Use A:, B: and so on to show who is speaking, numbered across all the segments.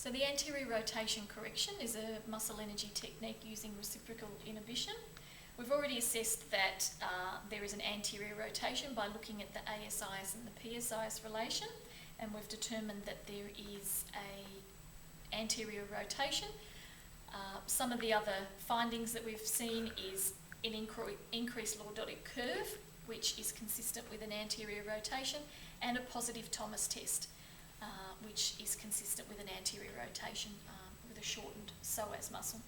A: So the anterior rotation correction is a muscle energy technique using reciprocal inhibition. We've already assessed that there is an anterior rotation by looking at the ASIS and the PSIS relation, and we've determined that there is a anterior rotation. Some of the other findings that we've seen is an increased lordotic curve, which is consistent with an anterior rotation, and a positive Thomas test, which is consistent with an anterior rotation with a shortened psoas muscle.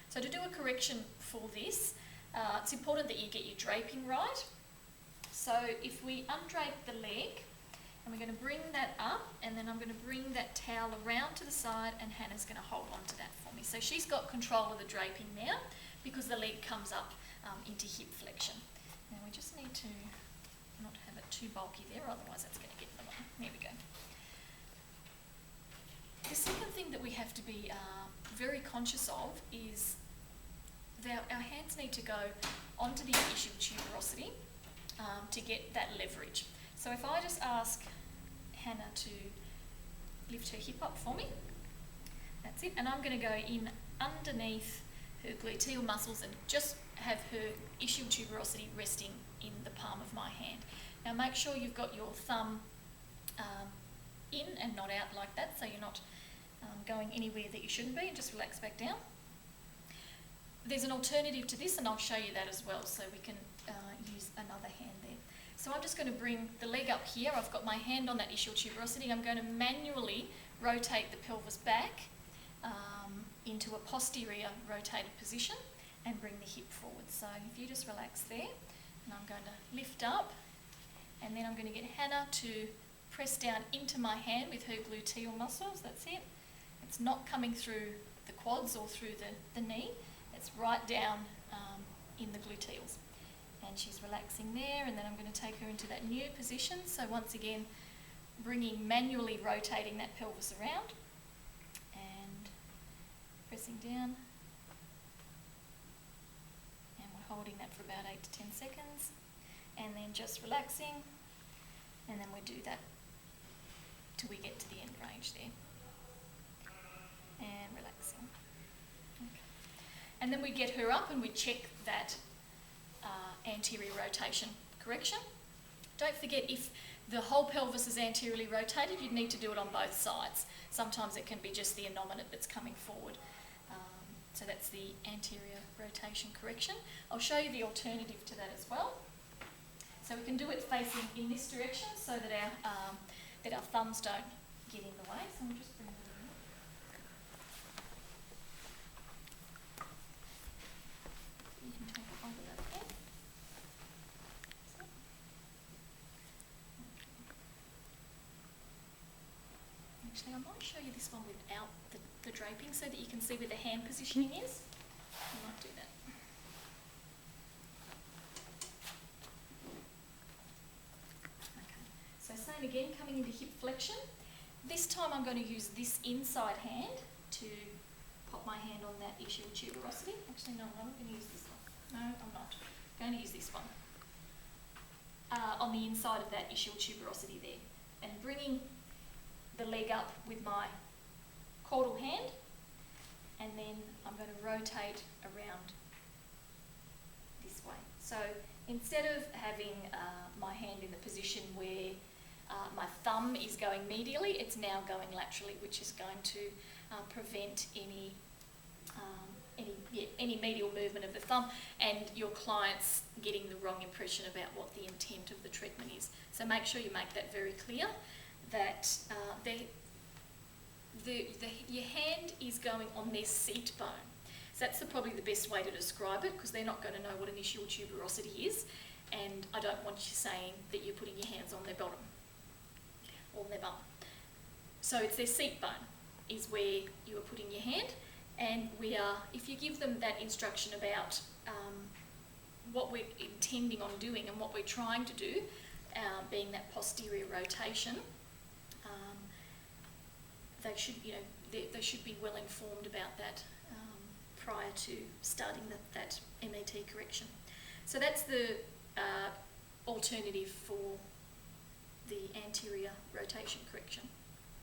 A: So to do a correction for this, it's important that you get your draping right. So if we undrape the leg, and we're going to bring that up, and then I'm going to bring that towel around to the side, and Hannah's going to hold on to that for me. So she's got control of the draping now because the leg comes up into hip flexion. Now we just need to not have it too bulky there, otherwise that's going to get in the way. There we go. The second thing that we have to be very conscious of is that our hands need to go onto the ischial tuberosity to get that leverage. So if I just ask Hannah to lift her hip up for me, that's it, and I'm going to go in underneath her gluteal muscles and just have her ischial tuberosity resting in the palm of my hand. Now make sure you've got your thumb in and not out like that, so you're not going anywhere that you shouldn't be, and just relax back down. There's an alternative to this, and I'll show you that as well, so we can use another hand there. So I'm just going to bring the leg up here. I've got my hand on that ischial tuberosity. I'm going to manually rotate the pelvis back into a posterior rotated position and bring the hip forward. So if you just relax there, and I'm going to lift up, and then I'm going to get Hannah to press down into my hand with her gluteal muscles. That's it. It's not coming through the quads or through the knee. It's right down in the gluteals. And she's relaxing there, and then I'm going to take her into that new position. So once again, manually rotating that pelvis around and pressing down. And we're holding that for about 8 to 10 seconds. And then just relaxing, and then we do that till we get to the end range there. And relaxing. Okay. And then we get her up and we check that anterior rotation correction. Don't forget, if the whole pelvis is anteriorly rotated, you'd need to do it on both sides. Sometimes it can be just the innominate that's coming forward. So that's the anterior rotation correction. I'll show you the alternative to that as well. So we can do it facing in this direction so that our thumbs don't get in the way. So we'll just bring it in. You can take a hold of that there. Actually, I might show you this one without the draping so that you can see where the hand positioning is. I might do that. Okay. So same again, coming into hip flexion. This time I'm going to use this inside hand to pop my hand on that ischial tuberosity. Actually, no, I'm not going to use this one. No, I'm not. I'm going to use this one. On the inside of that ischial tuberosity there. And bringing the leg up with my caudal hand, and then I'm going to rotate around this way. So instead of having my hand in the position where my thumb is going medially, it's now going laterally, which is going to prevent any medial movement of the thumb and your clients getting the wrong impression about what the intent of the treatment is. So make sure you make that very clear, that your hand is going on their seat bone. So that's probably the best way to describe it, because they're not going to know what an ischial tuberosity is, and I don't want you saying that you're putting your hands on their bottom or their bum. So it's their seat bone is where you are putting your hand, and if you give them that instruction about what we're intending on doing and what we're trying to do, being that posterior rotation, they should be well informed about that prior to starting that MET correction. So that's the alternative for the anterior rotation correction.